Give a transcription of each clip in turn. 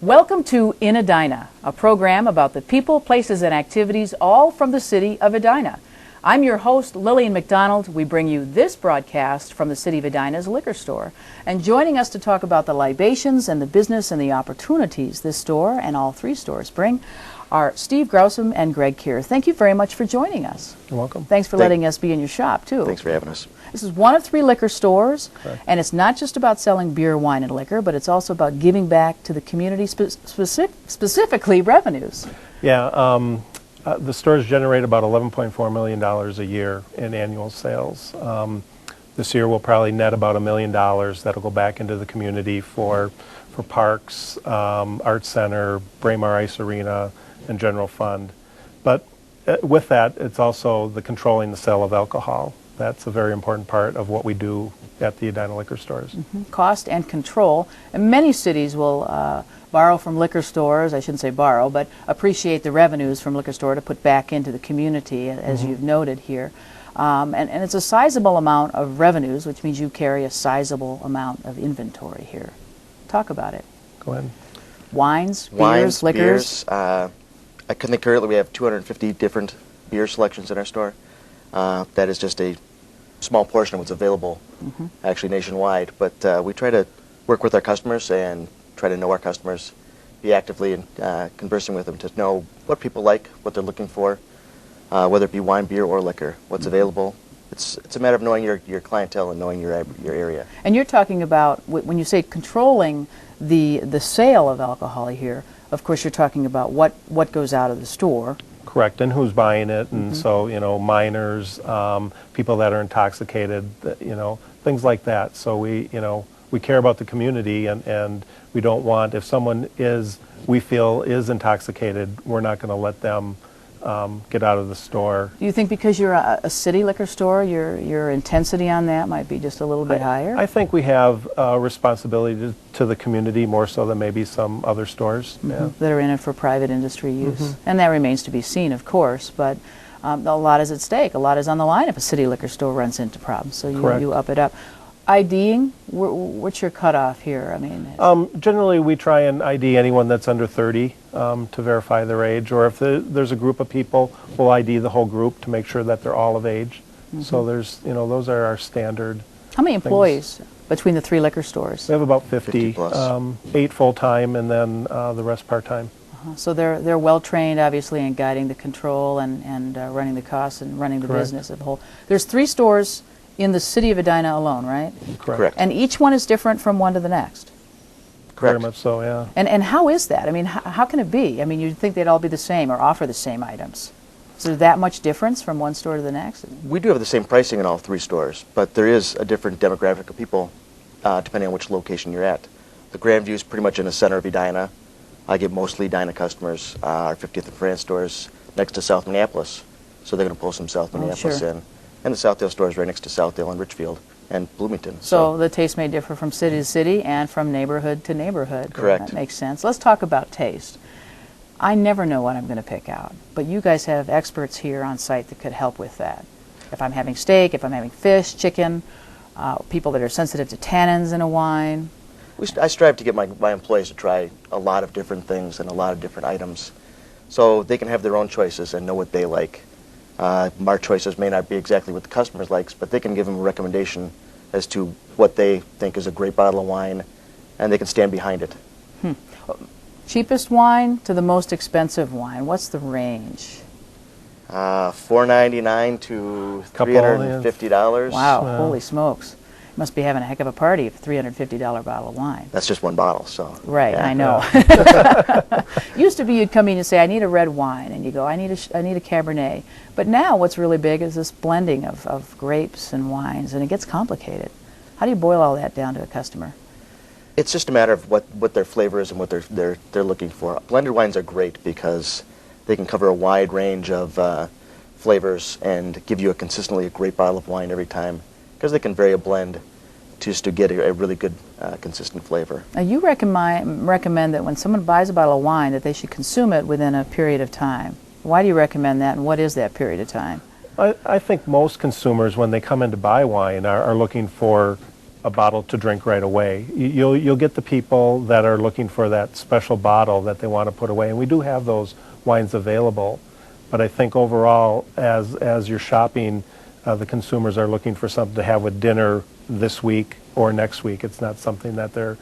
Welcome to In Edina, a program about the people, places, and activities all from the city of Edina. I'm your host, Lillian McDonald. We bring you this broadcast from the city of Edina's liquor store. And joining us to talk about the libations and the business and the opportunities this store and all three stores bring are Steve Grausom and Greg Keir. Thank you very much for joining us. You're welcome. Thanks for letting us be in your shop, too. Thanks for having us. This is one of three liquor stores, Correct. and it's not just about selling beer, wine, and liquor, but it's also about giving back to the community, specifically revenues. Yeah, the stores generate about $11.4 million a year in annual sales. This year we'll probably net about $1 million that'll go back into the community for parks, Art Center, Braemar Arena, and general fund. But with that, it's also the controlling the sale of alcohol. That's a very important part of what we do at the Edina Liquor stores. Mm-hmm. Cost and control. And many cities will borrow from liquor stores, I shouldn't say borrow, but appreciate the revenues from liquor store to put back into the community, as you've noted here. And it's a sizable amount of revenues, which means you carry a sizable amount of inventory here. Talk about it. Go ahead. Wines, beers, liquors. I can think currently we have 250 different beer selections in our store. That is just a small portion of what's available, actually nationwide. But we try to work with our customers and try to know our customers, be actively conversing with them to know what people like, what they're looking for, whether it be wine, beer, or liquor, what's available. It's a matter of knowing your clientele and knowing your area. And you're talking about, when you say controlling the sale of alcohol here, of course you're talking about what goes out of the store. Correct, and who's buying it, and so, minors, people that are intoxicated, things like that. So we care about the community, and we don't want, if someone we feel is intoxicated, we're not going to let them get out of the store. Do you think because you're a city liquor store, your intensity on that might be just a little bit higher? I think we have a responsibility to the community more so than maybe some other stores. Yeah. That are in it for private industry use. And that remains to be seen, of course, but a lot is at stake. A lot is on the line if a city liquor store runs into problems, so you up it up. IDing, what's your cutoff here? I mean, generally we try and ID anyone that's under 30 to verify their age, or if there's a group of people, we'll ID the whole group to make sure that they're all of age. So there's, those are our standard. How many employees between the three liquor stores? We have about 50 plus. 8 full-time and then the rest part-time. So they're well trained, obviously, in guiding the control and running the costs and running the business as a whole. There's 3 stores in the city of Edina alone, right? Correct. And each one is different from one to the next? Correct. Very much so, yeah. And how is that? I mean, how can it be? I mean, you'd think they'd all be the same or offer the same items. Is there that much difference from one store to the next? We do have the same pricing in all 3 stores, but there is a different demographic of people depending on which location you're at. The Grandview is pretty much in the center of Edina. I get mostly Edina customers. Our 50th and France store is next to South Minneapolis, so they're going to pull some South Minneapolis in. And the Southdale store is right next to Southdale and Richfield and Bloomington. So the taste may differ from city to city and from neighborhood to neighborhood. Correct. That makes sense. Let's talk about taste. I never know what I'm going to pick out, but you guys have experts here on site that could help with that. If I'm having steak, if I'm having fish, chicken, people that are sensitive to tannins in a wine. I strive to get my employees to try a lot of different things and a lot of different items so they can have their own choices and know what they like. Our choices may not be exactly what the customer likes, but they can give them a recommendation as to what they think is a great bottle of wine, and they can stand behind it. Cheapest wine to the most expensive wine, what's the range? $4.99 to $350. Wow, holy smokes. You must be having a heck of a party for a $350 bottle of wine. That's just one bottle, so. Right, yeah. I know. Used to be you'd come in and say, I need a red wine, and you go, I need a Cabernet. But now what's really big is this blending of grapes and wines, and it gets complicated. How do you boil all that down to a customer? It's just a matter of what their flavor is and what they're looking for. Blended wines are great because they can cover a wide range of flavors and give you a great bottle of wine every time, because they can vary a blend just to get a really good consistent flavor. Now, you recommend that when someone buys a bottle of wine that they should consume it within a period of time. Why do you recommend that, and what is that period of time? I think most consumers, when they come in to buy wine, are looking for a bottle to drink right away. You'll get the people that are looking for that special bottle that they want to put away, and we do have those wines available. But I think overall, as you're shopping, the consumers are looking for something to have with dinner this week or next week. It's not something that they're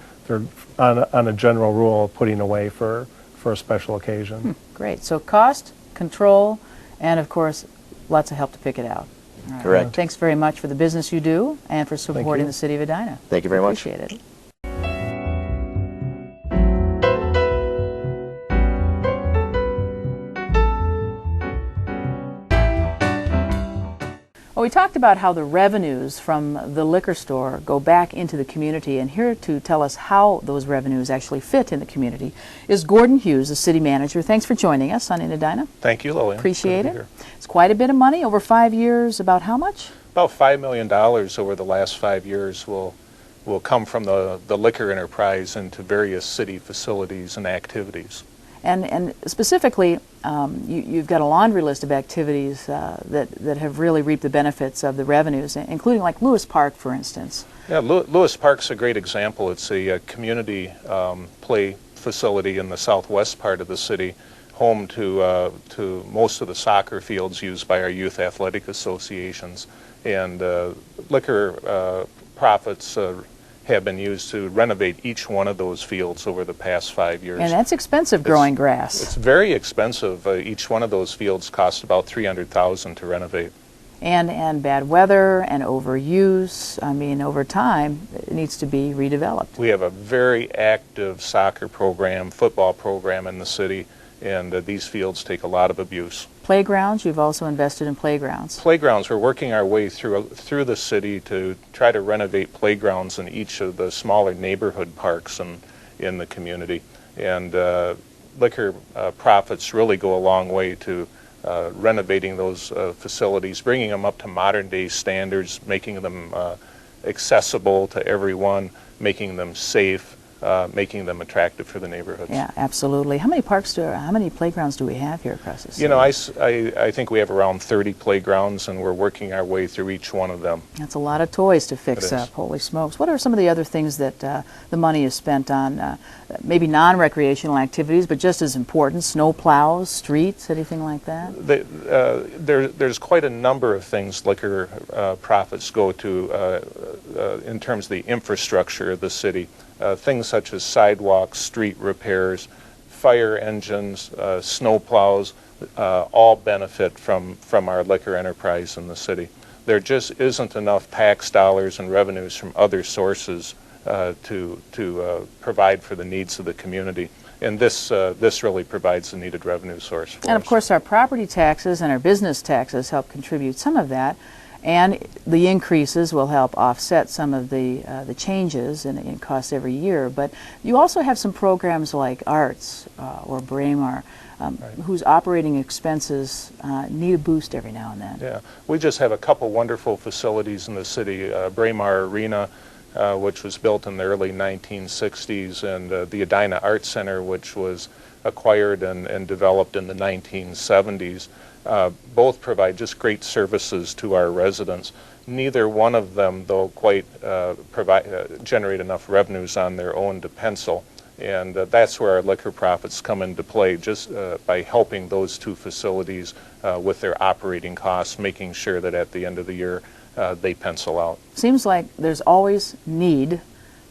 on a general rule putting away for a special occasion. Great. So cost, control, and of course, lots of help to pick it out. All right. Correct. Thanks very much for the business you do and for supporting the city of Edina. Thank you very much. Appreciate it. Well, we talked about how the revenues from the liquor store go back into the community, and here to tell us how those revenues actually fit in the community is Gordon Hughes, the city manager. Thanks for joining us on In Edina. Thank you, Lillian. Appreciate it. It's quite a bit of money over 5 years. About how much? About $5 million over the last 5 years will come from the liquor enterprise into various city facilities and activities. And specifically, you've got a laundry list of activities that have really reaped the benefits of the revenues, including like Lewis Park, for instance. Yeah, Lewis Park's a great example. It's a community play facility in the southwest part of the city, home to most of the soccer fields used by our youth athletic associations. And liquor profits have been used to renovate each one of those fields over the past 5 years. And that's expensive growing grass. It's very expensive. Each one of those fields costs about $300,000 to renovate. And bad weather and overuse. I mean, over time, it needs to be redeveloped. We have a very active soccer program, football program in the city, and these fields take a lot of abuse. Playgrounds, you've also invested in playgrounds. Playgrounds, we're working our way through the city to try to renovate playgrounds in each of the smaller neighborhood parks in the community. And liquor profits really go a long way to renovating those facilities, bringing them up to modern day standards, making them accessible to everyone, making them safe, making them attractive for the neighborhoods. Yeah, absolutely. How many playgrounds do we have here across the city? You know, I think we have around 30 playgrounds, and we're working our way through each one of them. That's a lot of toys to fix up, holy smokes. What are some of the other things that the money is spent on, maybe non-recreational activities, but just as important, snow plows, streets, anything like that? There's quite a number of things liquor profits go to in terms of the infrastructure of the city. Things such as sidewalks, street repairs, fire engines, snow plows, all benefit from our liquor enterprise in the city. There just isn't enough tax dollars and revenues from other sources to provide for the needs of the community. And this really provides the needed revenue source for us. And of course our property taxes and our business taxes help contribute some of that. And the increases will help offset some of the changes in costs every year. But you also have some programs like Arts or Braemar, whose operating expenses need a boost every now and then. Yeah, we just have a couple wonderful facilities in the city. Braemar Arena, which was built in the early 1960s, and the Edina Art Center, which was acquired and developed in the 1970s. Both provide just great services to our residents. Neither one of them, though, quite generate enough revenues on their own to pencil. And that's where our liquor profits come into play, just by helping those two facilities with their operating costs, making sure that at the end of the year they pencil out. Seems like there's always need.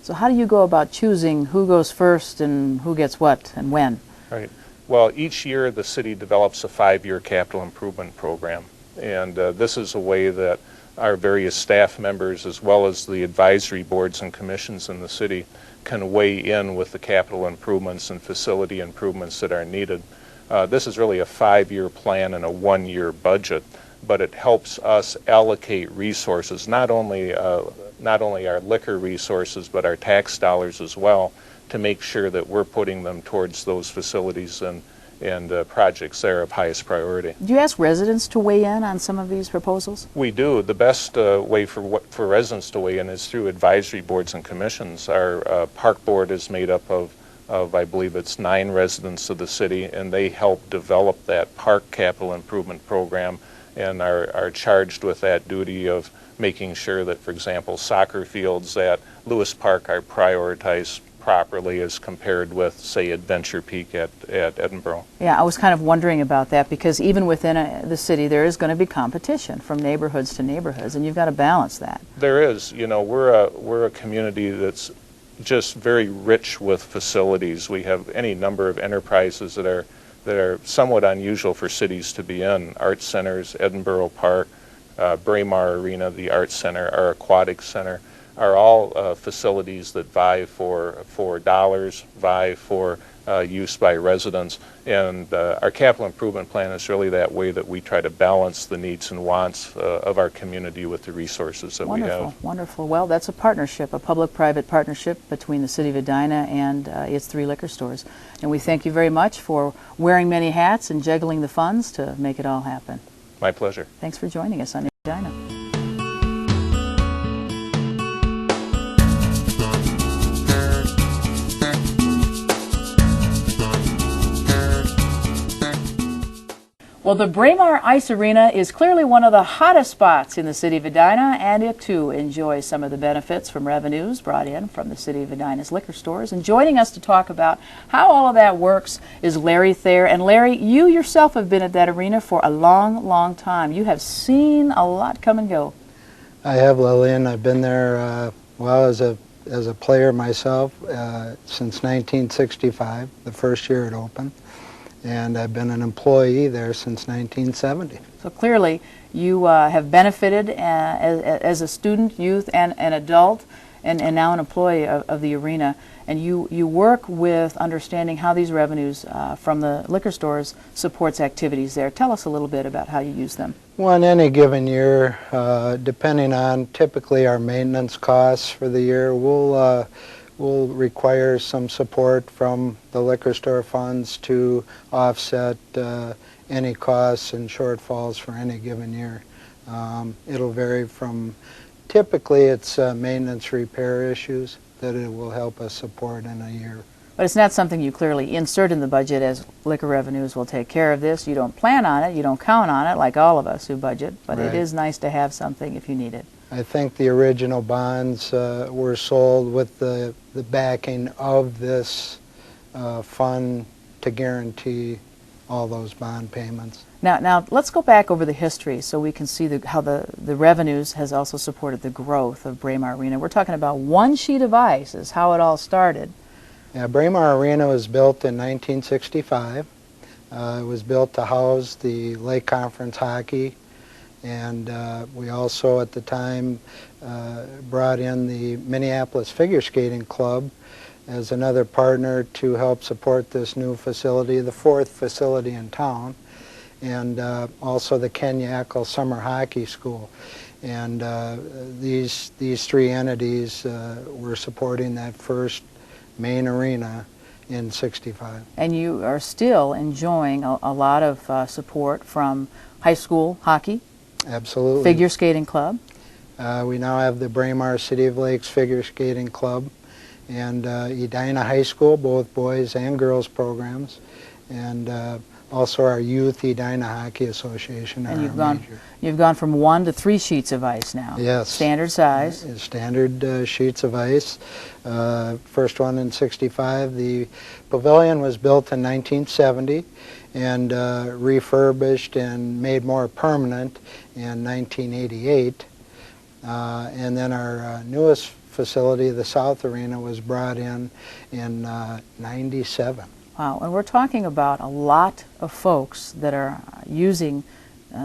So how do you go about choosing who goes first and who gets what and when? Right. Well, each year the city develops a 5-year capital improvement program, and this is a way that our various staff members, as well as the advisory boards and commissions in the city, can weigh in with the capital improvements and facility improvements that are needed. This is really a 5-year plan and a 1-year budget, but it helps us allocate resources, not only not only our liquor resources but our tax dollars as well to make sure that we're putting them towards those facilities and projects that are of highest priority. Do you ask residents to weigh in on some of these proposals? We do. The best way for residents to weigh in is through advisory boards and commissions. Our park board is made up of I believe it's 9 residents of the city, and they help develop that park capital improvement program and are charged with that duty of making sure that, for example, soccer fields at Lewis Park are prioritized properly as compared with, say, Adventure Peak at Edinburgh. Yeah, I was kind of wondering about that because even within the city there is going to be competition from neighborhoods to neighborhoods, and you've got to balance that. There is. You know, we're a community that's just very rich with facilities. We have any number of enterprises that are somewhat unusual for cities to be in. Arts centers, Edinburgh Park, Braemar Arena, the Arts Center, our Aquatic Center, are all facilities that vie for dollars, vie for use by residents. And our capital improvement plan is really that way that we try to balance the needs and wants of our community with the resources that we have. Wonderful. Well, that's a partnership, a public-private partnership between the City of Edina and its 3 liquor stores. And we thank you very much for wearing many hats and juggling the funds to make it all happen. My pleasure. Thanks for joining us on Edina. Well, the Braemar Ice Arena is clearly one of the hottest spots in the City of Edina, and it too enjoys some of the benefits from revenues brought in from the City of Edina's liquor stores. And joining us to talk about how all of that works is Larry Thayer. And Larry, you yourself have been at that arena for a long, long time. You have seen a lot come and go. I have, Lillian. I've been there, well, as a player myself since 1965, the first year it opened. And I've been an employee there since 1970. So clearly you have benefited as a student, youth, and an adult, and now an employee of the arena. And you work with understanding how these revenues from the liquor stores supports activities there. Tell us a little bit about how you use them. Well, in any given year, depending on typically our maintenance costs for the year, we'll require some support from the liquor store funds to offset any costs and shortfalls for any given year. It'll vary from, typically it's maintenance repair issues that it will help us support in a year. But it's not something you clearly insert in the budget as liquor revenues will take care of this. You don't plan on it, you don't count on it like all of us who budget, but Right. It is nice to have something if you need it. I think the original bonds were sold with the backing of this fund to guarantee all those bond payments. Now let's go back over the history so we can see how the revenues has also supported the growth of Braemar Arena. We're talking about one sheet of ice is how it all started. Yeah, Braemar Arena was built in 1965. It was built to house the Lake Conference hockey, and we also at the time brought in the Minneapolis Figure Skating Club as another partner to help support this new facility, the 4th facility in town, and also the Ken Yackel Summer Hockey School. And these 3 entities were supporting that first main arena in '65. And you are still enjoying a lot of support from high school hockey, Absolutely. Figure Skating Club. We now have the Braemar City of Lakes Figure Skating Club and Edina High School, both boys and girls programs, and also our Youth Edina Hockey Association. And you've gone from 1 to 3 sheets of ice now. Yes. Standard size. Standard sheets of ice. First one in '65. The pavilion was built in 1970 and refurbished and made more permanent in 1988. And then our newest facility, the South Arena, was brought in '97. Wow, and we're talking about a lot of folks that are using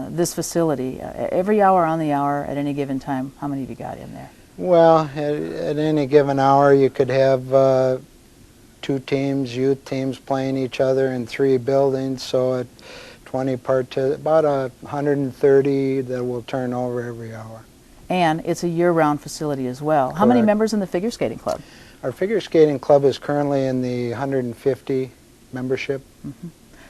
this facility every hour on the hour at any given time. How many have you got in there? Well, at any given hour you could have 2 teams, youth teams playing each other in 3 buildings, so at 20 about 130 that will turn over every hour. And it's a year-round facility as well. How many Correct. members in the figure skating club? Our figure skating club is currently in the 150 membership.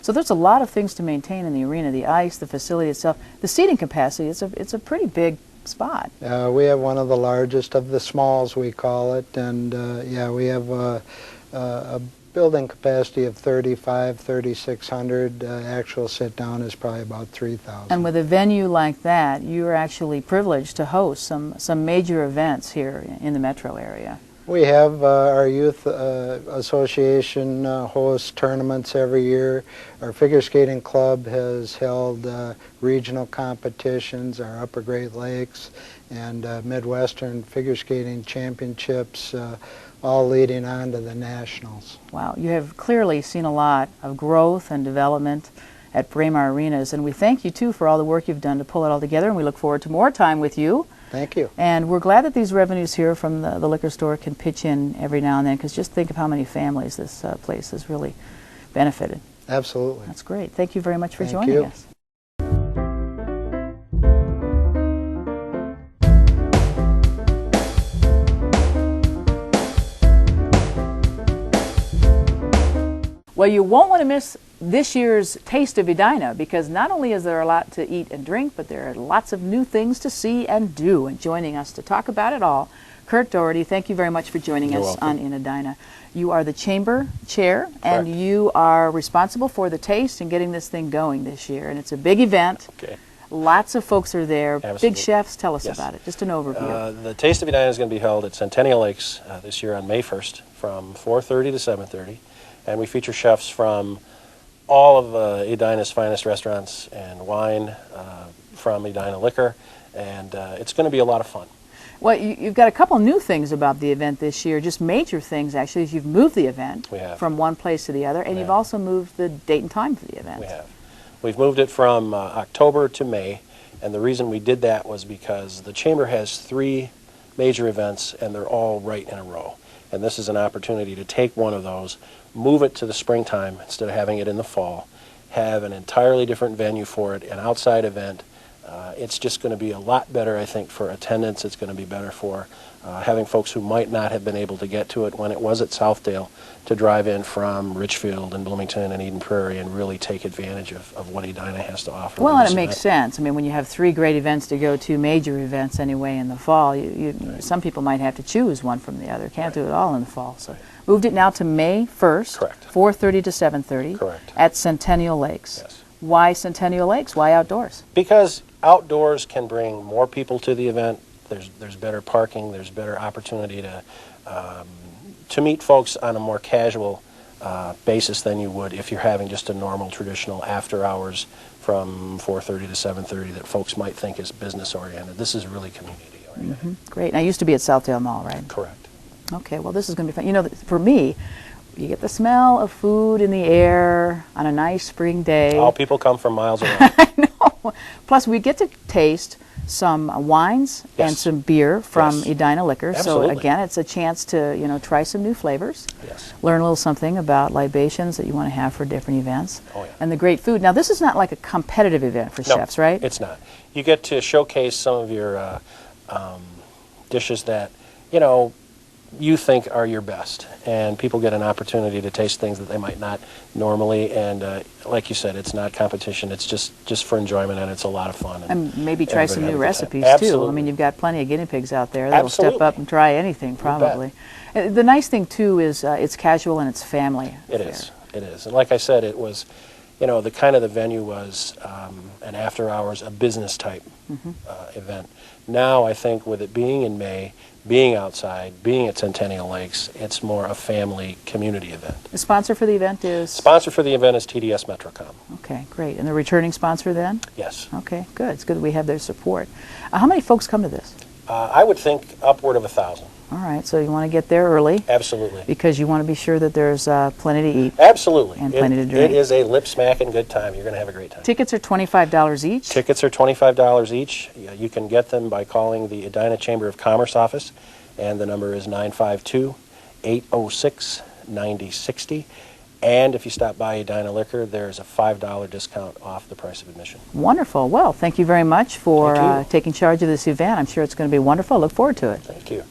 So there's a lot of things to maintain in the arena, the ice, the facility itself. The seating capacity, it's a pretty big spot. We have one of the largest of the smalls, we call it, and yeah, we have a building capacity of 3,600. Actual sit-down is probably about 3,000. And with a venue like that, you're actually privileged to host some major events here in the metro area. We have our youth association hosts tournaments every year. Our figure skating club has held regional competitions, our Upper Great Lakes and Midwestern figure skating championships, all leading on to the nationals. Wow, you have clearly seen a lot of growth and development at Braemar Arenas, and we thank you too for all the work you've done to pull it all together, and we look forward to more time with you. Thank you. And we're glad that these revenues here from the liquor store can pitch in every now and then, because just think of how many families this place has really benefited. Absolutely. That's great. Thank you very much for Thank joining you. us. Well, you won't want to miss this year's Taste of Edina, because not only is there a lot to eat and drink, but there are lots of new things to see and do. And joining us to talk about it all, Kurt Doherty, thank you very much for joining You're us welcome. on In Edina. You are the chamber chair, and Correct. you are responsible for the taste and getting this thing going this year. And it's a big event. Okay. Lots of folks are there. Big Absolutely. chefs. Tell us Yes. about it. Just an overview. The Taste of Edina is going to be held at Centennial Lakes this year on May 1st from 4:30 to 7:30. And we feature chefs from all of Edina's finest restaurants and wine from Edina Liquor. And it's going to be a lot of fun. Well, you've got a couple new things about the event this year, just major things actually. Is you've moved the event We have. from one place to the other, and We you've have. also moved the date and time for the event. We have. We've moved it from October to May. And the reason we did that was because the Chamber has 3 major events, and they're all right in a row. And this is an opportunity to take one of those, move it to the springtime instead of having it in the fall, have an entirely different venue for it, an outside event. It's just going to be a lot better, I think, for attendance. It's going to be better for having folks who might not have been able to get to it when it was at Southdale to drive in from Richfield and Bloomington and Eden Prairie and really take advantage of what Edina has to offer. Well, with and this it makes event. sense. I mean, when you have 3 great events to go to, major events anyway in the fall, some people might have to choose one from the other. Can't do it all in the fall. So moved it now to May 1st, Correct. 4:30 to 7:30 Correct. at Centennial Lakes. Yes. Why Centennial Lakes? Why outdoors? Because outdoors can bring more people to the event. There's better parking. There's better opportunity to meet folks on a more casual basis than you would if you're having just a normal traditional after hours from 4:30 to 7:30 that folks might think is business oriented. This is really community oriented. Great. And I used to be at Southdale Mall, right? Correct. Okay, well, this is going to be fun. You know, for me, you get the smell of food in the air on a nice spring day. All people come from miles around. I know. Plus, we get to taste some wines and Yes. some beer from Yes. Edina Liquor. Absolutely. So again, it's a chance to try some new flavors. Yes. Learn a little something about libations that you want to have for different events. Oh, yeah. And the great food. Now, this is not like a competitive event for No, chefs, right? It's not. You get to showcase some of your dishes that, you think are your best. And people get an opportunity to taste things that they might not normally. And like you said, it's not competition. It's just for enjoyment, and it's a lot of fun. And maybe try some everybody new have a good time. recipes, too. I Absolutely. mean, you've got plenty of guinea pigs out there that will step Absolutely. up and try anything, probably. The nice thing, too, is it's casual and it's family. It affair. is. It is. And like I said, it was, the kind of the venue was an after hours, a business type event. Now I think with it being in May, being outside, being at Centennial Lakes, it's more a family community event. The sponsor for the event is? Sponsor for the event is TDS Metrocom. Okay, great. And the returning sponsor then? Yes. Okay, good. It's good that we have their support. How many folks come to this? I would think upward of 1,000. All right, so you want to get there early Absolutely. because you want to be sure that there's plenty to eat. Absolutely. And plenty to drink. It is a lip smacking good time. You're going to have a great time. Tickets are $25 each. Tickets are $25 each. You can get them by calling the Edina Chamber of Commerce office, and the number is 952-806-9060. And if you stop by Edina Liquor, there's a $5 discount off the price of admission. Wonderful. Well, thank you very much for Thank you. taking charge of this event. I'm sure it's going to be wonderful. Look forward to it. Thank you.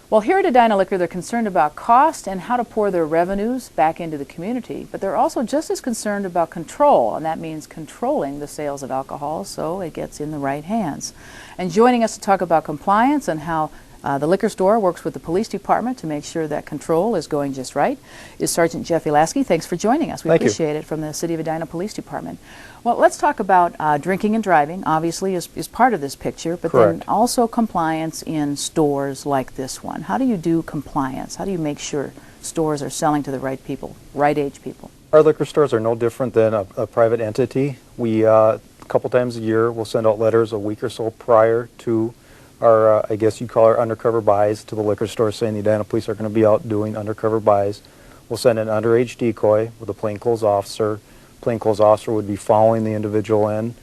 Well, here at Edina Liquor, they're concerned about cost and how to pour their revenues back into the community, but they're also just as concerned about control, and that means controlling the sales of alcohol so it gets in the right hands. And joining us to talk about compliance and how the liquor store works with the police department to make sure that control is going just right is Sergeant Jeff Elaski. Thanks for joining us. We Thank you. appreciate it, from the City of Edina Police Department. Well, let's talk about drinking and driving, obviously, is part of this picture, but then Correct. also compliance in stores like this one. How do you do compliance? How do you make sure stores are selling to the right people, right age people? Our liquor stores are no different than a private entity. We, a couple times a year, will send out letters a week or so prior to our, I guess you'd call our undercover buys, to the liquor store saying the Edina Police are going to be out doing undercover buys. We'll send an underage decoy with a plainclothes officer. Plainclothes officer would be following the individual in.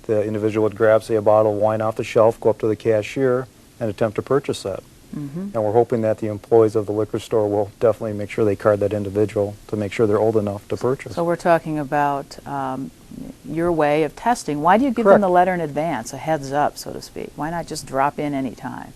The individual would grab, say, a bottle of wine off the shelf, go up to the cashier, and attempt to purchase that. And we're hoping that the employees of the liquor store will definitely make sure they card that individual to make sure they're old enough to purchase. So we're talking about your way of testing. Why do you give them Correct. the letter in advance, a heads up, so to speak? Why not just drop in any time?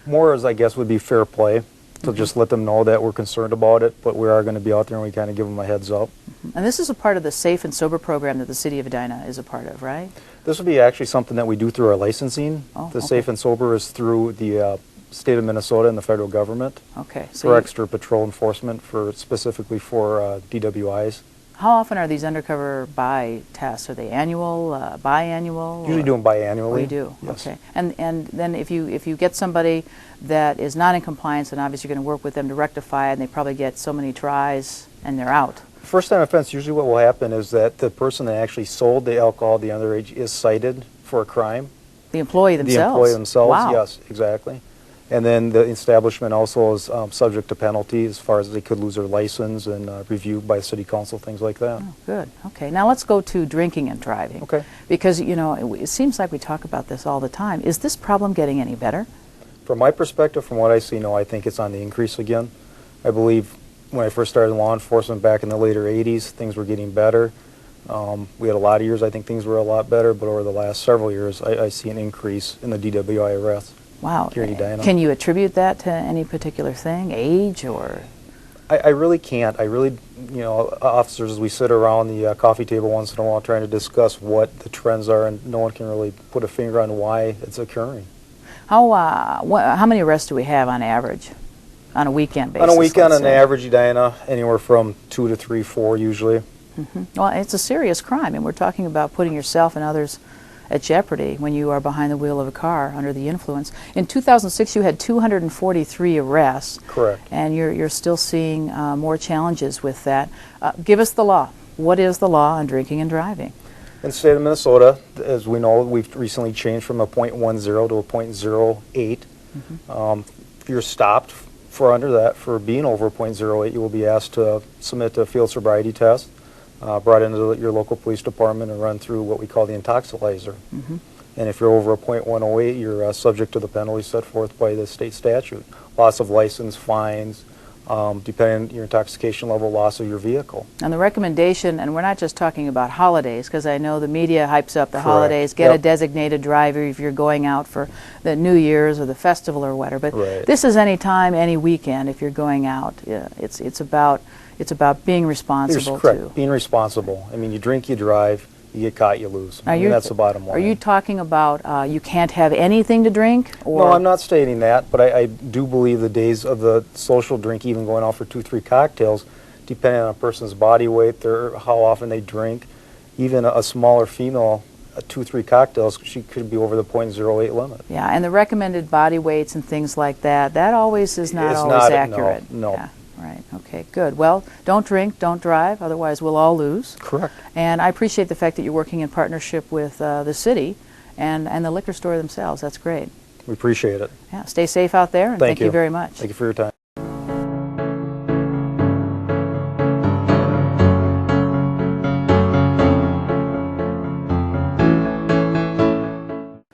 More as, I guess, would be fair play, to just let them know that we're concerned about it, but we are going to be out there and we kind of give them a heads up. And this is a part of the Safe and Sober program that the City of Edina is a part of, right? This would be actually something that we do through our licensing. Oh, The okay. Safe and Sober is through the state of Minnesota and the federal government Okay. for you- extra patrol enforcement, for specifically for DWIs. How often are these undercover buy tests? Are they annual, biannual? Usually or- do them biannually. Oh, you do? Yes. Okay. And then if you get somebody that is not in compliance, then obviously you're going to work with them to rectify it, and they probably get so many tries and they're out. First time offense, usually what will happen is that the person that actually sold the alcohol, the underage, is cited for a crime. The employee themselves? The employee themselves, Wow. yes, exactly. And then the establishment also is subject to penalty as far as they could lose their license and reviewed by city council, things like that. Oh, good. Okay. Now let's go to drinking and driving. Okay. Because, you know, it seems like we talk about this all the time. Is this problem getting any better? From my perspective, from what I see, no, I think it's on the increase again. I believe when I first started in law enforcement back in the later 80s, things were getting better. We had a lot of years I think things were a lot better, but over the last several years, I see an increase in the DWI arrests. Wow. Here in Edina. Can you attribute that to any particular thing, age or? I really can't. I really, you know, officers, as we sit around the coffee table once in a while trying to discuss what the trends are, and no one can really put a finger on why it's occurring. How many arrests do we have on average on a weekend basis? On a weekend, let's on say? average, Edina, anywhere from 2 to 3, 4 usually. Well, it's a serious crime, and we're talking about putting yourself and others at jeopardy when you are behind the wheel of a car under the influence. In 2006, you had 243 arrests. Correct. And you're still seeing more challenges with that. Give us the law. What is the law on drinking and driving? In the state of Minnesota, as we know, we've recently changed from a .10 to a .08. If you're stopped for under that, for being over .08, you will be asked to submit a field sobriety test, brought into your local police department and run through what we call the intoxilizer. And if you're over a .108, you're subject to the penalty set forth by the state statute. Loss of license, fines, depending on your intoxication level, loss of your vehicle. And the recommendation, and we're not just talking about holidays, because I know the media hypes up the Correct. holidays, get a Yep. designated driver if you're going out for the New Year's or the festival or whatever. But Right. this is any time, any weekend if you're going out. Yeah, it's about being responsible Correct. too. Being responsible. I mean, you drink, you drive, you get caught, you lose. I mean, that's the bottom line. Are you talking about you can't have anything to drink? Or No, I'm not stating that, but I do believe the days of the social drink, even going out for 2, 3 cocktails, depending on a person's body weight, how often they drink, even a smaller female, 2, 3 cocktails, she could be over the .08 limit. Yeah, and the recommended body weights and things like that, that always is not It's always not, accurate. no. Yeah, right. Okay, good. Well, don't drink, don't drive, otherwise we'll all lose. Correct. And I appreciate the fact that you're working in partnership with the city and the liquor store themselves. That's great. We appreciate it. Yeah, stay safe out there, and thank you very much. Thank you for your time.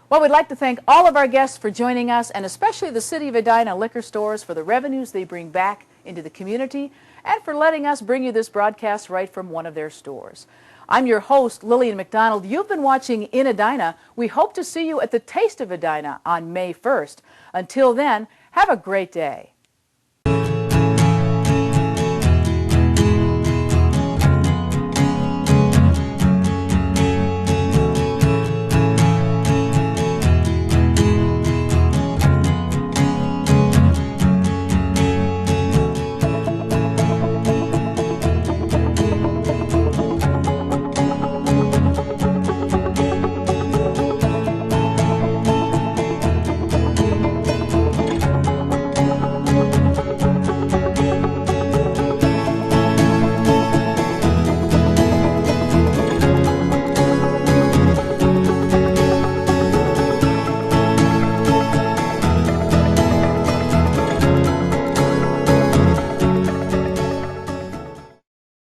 Well, we'd like to thank all of our guests for joining us, and especially the City of Edina liquor stores for the revenues they bring back into the community and for letting us bring you this broadcast right from one of their stores. I'm your host, Lillian McDonald. You've been watching In Edina. We hope to see you at the Taste of Edina on May 1st. Until then, have a great day.